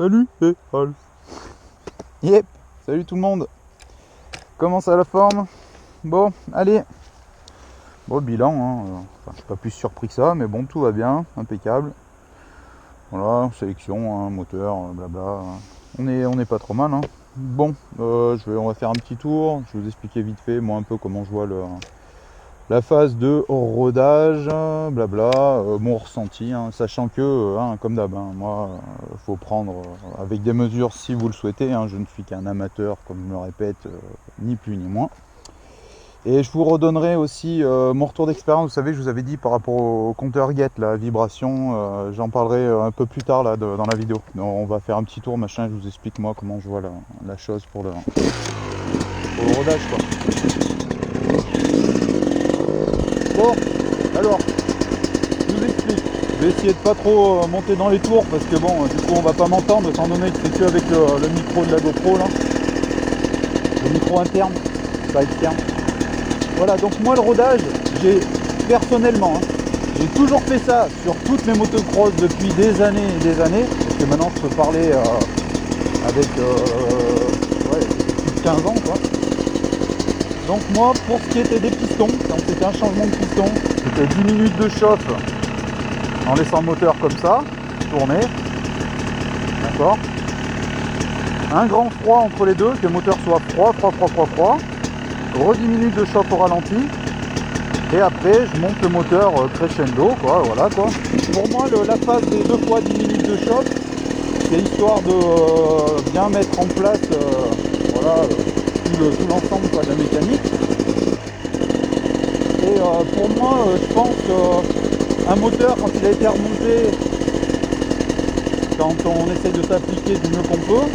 Salut, c'est Ralph. Yep, salut tout le monde. Comment ça la forme? Bon, allez. Bon, bilan, hein. Enfin, je suis pas plus surpris que ça, mais bon, tout va bien, impeccable. Voilà, sélection, hein, moteur, blabla. On est pas trop mal, hein. Bon, on va faire un petit tour. Je vais vous expliquer vite fait, moi, un peu comment je vois la phase de rodage, blabla, mon ressenti, hein, sachant que, hein, comme d'hab, hein, moi, faut prendre avec des mesures si vous le souhaitez, hein, je ne suis qu'un amateur, comme je me répète, ni plus ni moins. Et je vous redonnerai aussi mon retour d'expérience, vous savez, je vous avais dit par rapport au compteur Get, la vibration, j'en parlerai un peu plus tard là, dans la vidéo. Donc, on va faire un petit tour, machin, je vous explique moi comment je vois la chose pour le rodage, quoi. Bon, alors, je vous explique. Je vais essayer de pas trop monter dans les tours parce que bon, du coup on va pas m'entendre étant donné que c'est que avec le micro de la GoPro là. Le micro interne, pas externe. Voilà, donc moi le rodage, j'ai personnellement, hein, j'ai toujours fait ça sur toutes mes motocross depuis des années et des années. Parce que maintenant je peux parler avec ouais, plus de 15 ans quoi. Donc moi, pour ce qui était des pistons, quand c'était un changement de piston, c'était 10 minutes de chauffe en laissant le moteur comme ça, tourner, d'accord. Un grand froid entre les deux, que le moteur soit froid, re 10 minutes de chauffe au ralenti, et après je monte le moteur crescendo, quoi, voilà quoi. Pour moi, la phase des 2 fois 10 minutes de chauffe, c'est histoire de bien mettre en place voilà, tout l'ensemble de la mécanique. Et pour moi, je pense qu'un moteur, quand il a été remonté, quand on essaye de s'appliquer du mieux qu'on peut,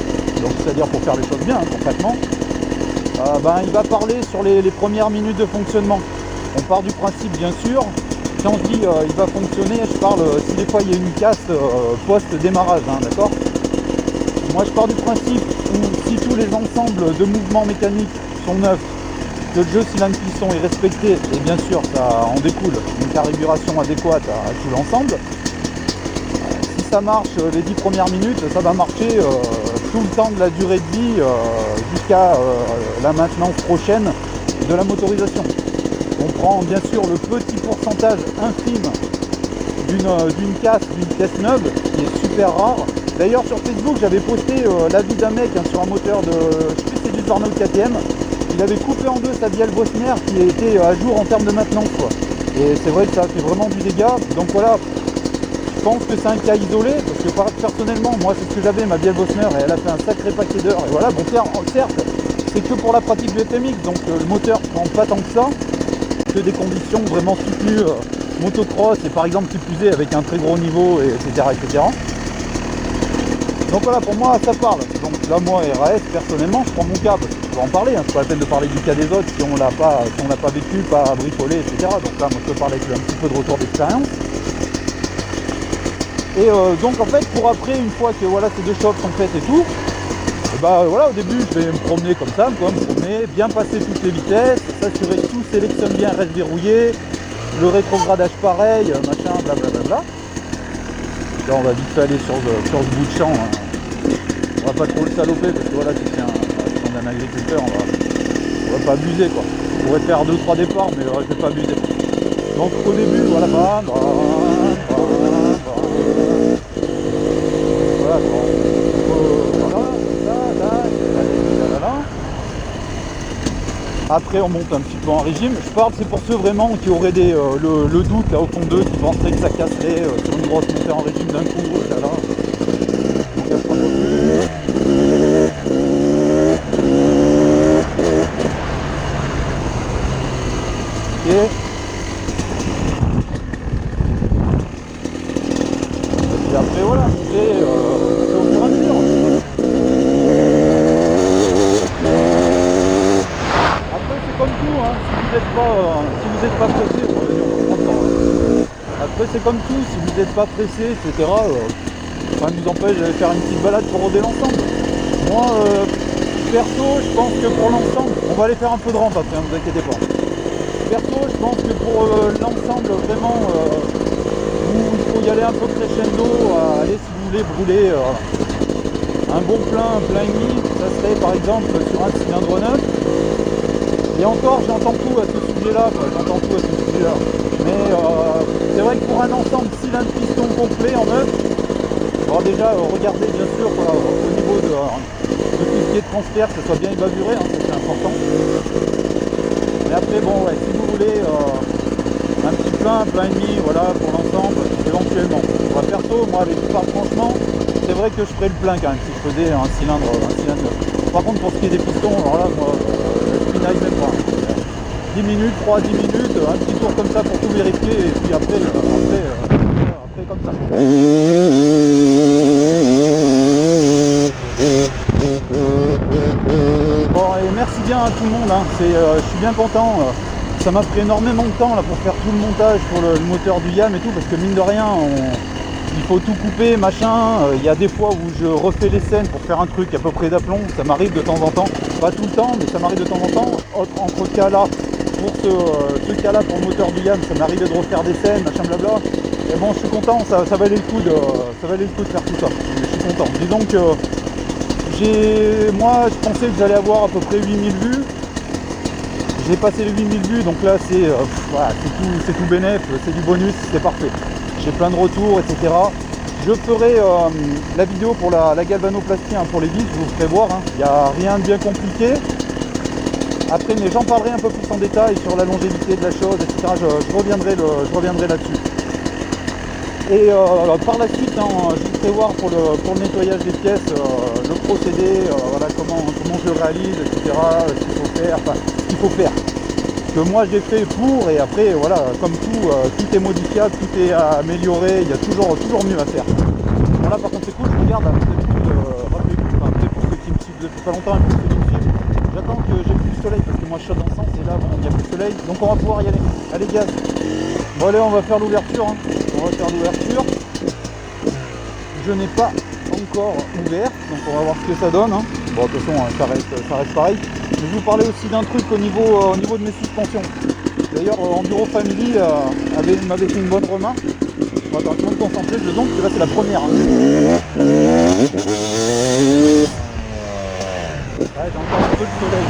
donc c'est-à-dire pour faire les choses bien, hein, concrètement, ben, il va parler sur les premières minutes de fonctionnement. On part du principe, bien sûr, quand on dit il va fonctionner, je parle si des fois il y a une casse post-démarrage, hein, d'accord. Moi je pars du principe où si tous les ensembles de mouvements mécaniques sont neufs, que le jeu cylindre-piston est respecté, et bien sûr ça en découle une carburation adéquate à tout l'ensemble, si ça marche les 10 premières minutes, ça va marcher tout le temps de la durée de vie jusqu'à la maintenance prochaine de la motorisation. On prend bien sûr le petit pourcentage infime d'une casse, d'une pièce neuve, qui est super rare. D'ailleurs sur Facebook j'avais posté l'avis d'un mec hein, sur un moteur de, je sais plus c'est du Tornado KTM, il avait coupé en deux sa bielle Bosner qui était à jour en termes de maintenance quoi. Et c'est vrai que ça a fait vraiment du dégât, donc voilà, je pense que c'est un cas isolé, parce que personnellement moi c'est ce que j'avais, ma bielle Bosner, et elle a fait un sacré paquet d'heures, et voilà, bon certes, c'est que pour la pratique du FMX, donc le moteur prend pas tant que ça, que des conditions vraiment soutenues motocross, et par exemple qui plus est avec un très gros niveau, etc. etc. Donc voilà, pour moi ça parle. Donc là moi RAS personnellement je prends mon cas parce que je peux en parler, hein. C'est pas la peine de parler du cas des autres si on l'a pas vécu, pas bricolé, etc. Donc là moi je peux parler avec un petit peu de retour d'expérience. Et donc en fait pour après, une fois que voilà ces deux chauffes sont faites et tout, et bah voilà, au début je vais me promener comme ça, me promener, bien passer toutes les vitesses, s'assurer que tout sélectionne bien, reste verrouillé, le rétrogradage pareil, machin, blablabla. Là on va vite fait aller sur ce bout de champ, hein. On va pas trop le saloper parce que voilà, si c'est un agriculteur, on va pas abuser quoi. On pourrait faire 2-3 départs mais je vais pas abuser. Donc au début, voilà, voilà, après on monte un petit peu en régime. Je parle, c'est pour ceux vraiment qui auraient le doute là au fond d'eux, qui penseraient que ça casserait sur une grosse montée en régime d'un coup, là. On casse un peu plus. Et après voilà, c'est au fur et à mesure. Après c'est comme tout, hein, si vous n'êtes pas pressé, après c'est comme tout, si vous n'êtes pas pressé, etc. Ça nous empêche d'aller faire une petite balade pour roder l'ensemble. Moi perso je pense que pour l'ensemble, on va aller faire un peu de rampe après, ne vous inquiétez pas. Perso je pense que pour l'ensemble vraiment où il faut y aller un peu crescendo, allez si vous voulez brûler un bon plein, un plein et demi, ça serait par exemple sur un cylindre neuf. Et encore, j'entends tout à ce sujet-là, j'entends tout à ce sujet-là. Mais c'est vrai que pour un ensemble cylindre piston complet en neuf, alors déjà, regardez bien sûr au niveau de tout ce qui est transfert, que ça soit bien ébaburé, hein, ça c'est important. Mais après, bon, ouais, si vous voulez un petit plein, un plein et demi, voilà, pour l'ensemble, éventuellement. Moi, perso, moi, avec tout parle franchement, c'est vrai que je ferais le plein quand même, si je faisais un cylindre neuf. Par contre, pour ce qui est des pistons, alors là, moi, je pinaille même pas. 10 minutes, 3-10 minutes, un petit tour comme ça pour tout vérifier, et puis après comme ça. Bon, et merci bien à tout le monde, hein. Je suis bien content. Ça m'a pris énormément de temps là, pour faire tout le montage pour le moteur du YAM et tout, parce que mine de rien, il faut tout couper, machin. Il y a des fois où je refais les scènes pour faire un truc à peu près d'aplomb, ça m'arrive de temps en temps, pas tout le temps, mais ça m'arrive de temps en temps. Entre cas là, pour ce cas-là, pour le moteur du YAM, ça m'arrivait de refaire des scènes, machin blabla. Et bon, je suis content, ça valait le coup de faire tout ça. Je suis content. Disons que moi, je pensais que j'allais avoir à peu près 8000 vues. J'ai passé les 8000 vues, donc là voilà, c'est tout bénef, c'est du bonus, c'est parfait. J'ai plein de retours, etc. Je ferai la vidéo pour la galvanoplastie, hein, pour les vis, je vous ferai voir. Il n'y a rien de bien compliqué. Après, mais j'en parlerai un peu plus en détail sur la longévité de la chose, etc. Je reviendrai là-dessus. Et par la suite, hein, je vous ferai voir pour le nettoyage des pièces, le procédé, voilà, comment je le réalise, etc. Ce qu'il faut faire. Que moi j'ai fait pour, et après voilà, comme tout est modifiable, tout est amélioré, il y a toujours mieux à faire. Bon là par contre c'est cool, je regarde, rappelez-vous, après pour ceux qui me suivent depuis pas longtemps, pour ceux qui me suivent, j'attends que j'ai plus le soleil, parce que moi je suis dans le sens, et là bon, il n'y a plus le soleil, donc on va pouvoir y aller. Allez gaz. Bon allez, on va faire l'ouverture, hein. On va faire l'ouverture. Je n'ai pas encore ouvert, donc on va voir ce que ça donne, hein. Bon de toute façon ça reste pareil. Mais je vous parlais aussi d'un truc au niveau de mes suspensions. D'ailleurs Enduro Family m'avait fait une bonne remarque. Bon, attends, je vais me concentrer dedans, parce que là c'est la première, hein. Ouais, j'ai encore un peu de soleil.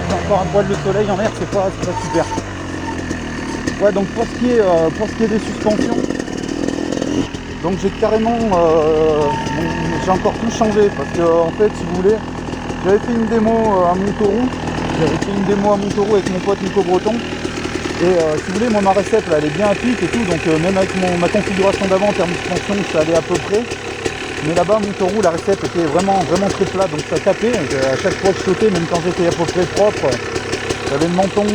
J'ai encore un poil de soleil en mer, c'est pas super. Ouais, donc pour ce qui est des suspensions, donc j'ai carrément j'ai encore tout changé, parce que en fait si vous voulez, j'avais fait une démo à Montauroux, avec mon pote Nico Breton, et si vous voulez, moi ma recette là elle est bien à pic et tout, donc même avec ma configuration d'avant en termes de suspension ça allait à peu près, mais là-bas à Montauroux la recette était vraiment très plate, donc ça tapait, à chaque fois que je sautais, même quand j'étais à peu près propre, j'avais le menton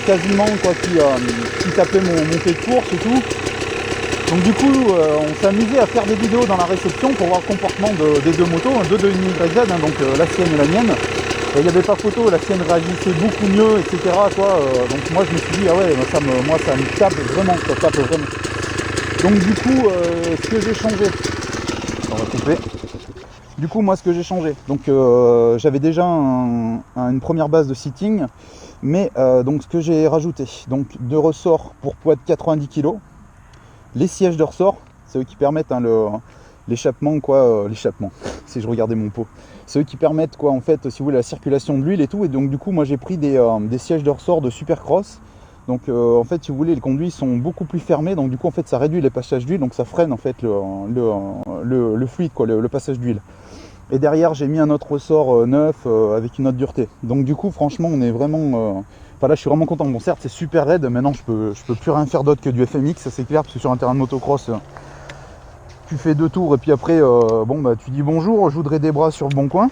quasiment quoi, qui tapait mon pied de course et tout. Donc du coup on s'est amusé à faire des vidéos dans la réception pour voir le comportement des deux motos, deux de YZ, hein, donc la sienne et la mienne. Il n'y avait pas photo, la sienne réagissait beaucoup mieux, etc. Donc moi je me suis dit, ah ouais, moi ça me tape vraiment, ça tape vraiment. Donc du coup, ce que j'ai changé, on va couper. Du coup, moi ce que j'ai changé, donc j'avais déjà une première base de seating, mais donc ce que j'ai rajouté, donc de ressort pour poids de 90 kg, les sièges de ressort, c'est eux qui permettent hein, l'échappement, l'échappement, si je regardais mon pot. C'est eux qui permettent en fait, si vous voulez, la circulation de l'huile et tout. Et donc du coup moi j'ai pris des sièges de ressort de Supercross. Donc en fait si vous voulez, les conduits sont beaucoup plus fermés, donc du coup en fait ça réduit les passages d'huile, donc ça freine en fait le fluide, le passage d'huile. Et derrière j'ai mis un autre ressort neuf avec une autre dureté. Donc du coup franchement on est vraiment... Enfin là je suis vraiment content. Bon certes c'est super raide, maintenant je peux plus rien faire d'autre que du FMX, ça c'est clair, parce que sur un terrain de motocross... tu fais 2 tours et puis après tu dis bonjour, je voudrais des bras sur le bon coin.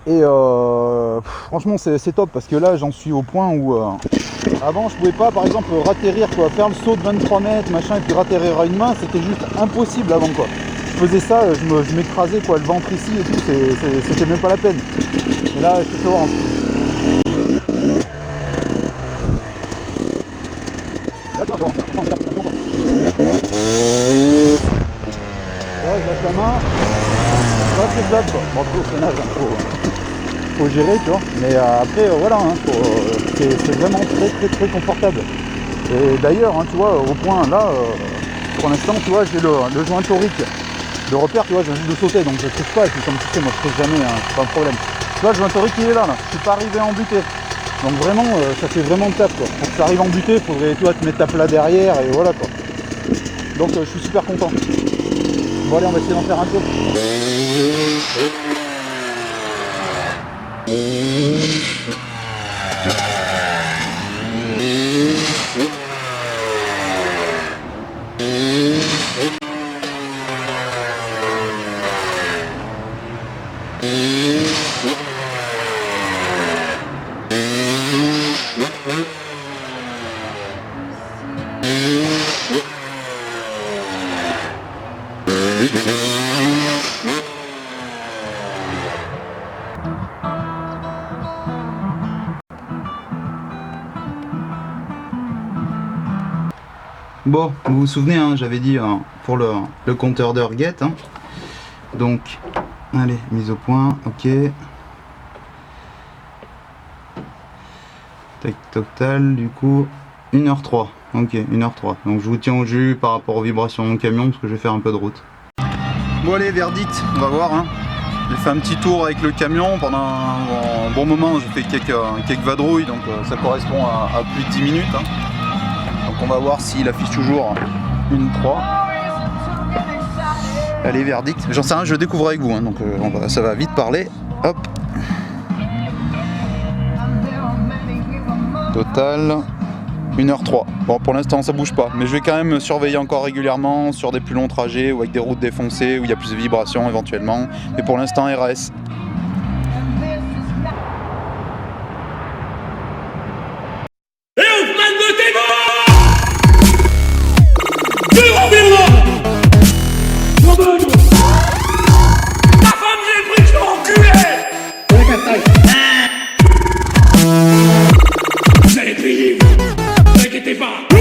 Et franchement c'est top, parce que là j'en suis au point où avant je pouvais pas par exemple ratterrir, faire le saut de 23 mètres machin et puis ratterrir à une main, c'était juste impossible avant quoi. Je faisais ça, je m'écrasais le ventre ici et tout, c'était même pas la peine. Et là je te vois. Ouais, je lâche la main. Là c'est plate quoi. Bon après au freinage, faut gérer, tu vois. Mais après voilà, c'est vraiment très confortable. Et d'ailleurs, tu vois, au point là, pour l'instant, tu vois, j'ai le joint torique Le repère, tu vois, je viens juste de sauter, donc je ne triche pas, et puis comme tu sais, moi je triche jamais, hein, c'est pas un problème. Tu vois, je vois un Tori qui est là, je suis pas arrivé à en buter. Donc vraiment, ça fait vraiment taf quoi. Pour que ça arrive en butée, il faudrait, tu vois, te mettre ta plat derrière, et voilà quoi. Donc je suis super content. Bon allez, on va essayer d'en faire un peu. Bon, vous vous souvenez, hein, j'avais dit pour le compteur d'heure guette. Hein. Donc, allez, mise au point, ok. Tac, total, du coup, 1h03. Ok, 1h03. Donc je vous tiens au jus par rapport aux vibrations de mon camion parce que je vais faire un peu de route. Bon allez, verdict, on va voir. Hein. J'ai fait un petit tour avec le camion pendant un bon moment, j'ai fait quelques vadrouilles, donc ça correspond à plus de 10 minutes. Hein. Donc on va voir s'il affiche toujours 1.3. Allez, verdict. J'en sais rien, je découvre avec vous, hein, donc ça va vite parler. Hop. Total 1h03. Bon, pour l'instant ça bouge pas, mais je vais quand même surveiller encore régulièrement sur des plus longs trajets ou avec des routes défoncées où il y a plus de vibrations éventuellement. Mais pour l'instant RAS. Vous allez payer, vous. Ne vous inquiétez pas.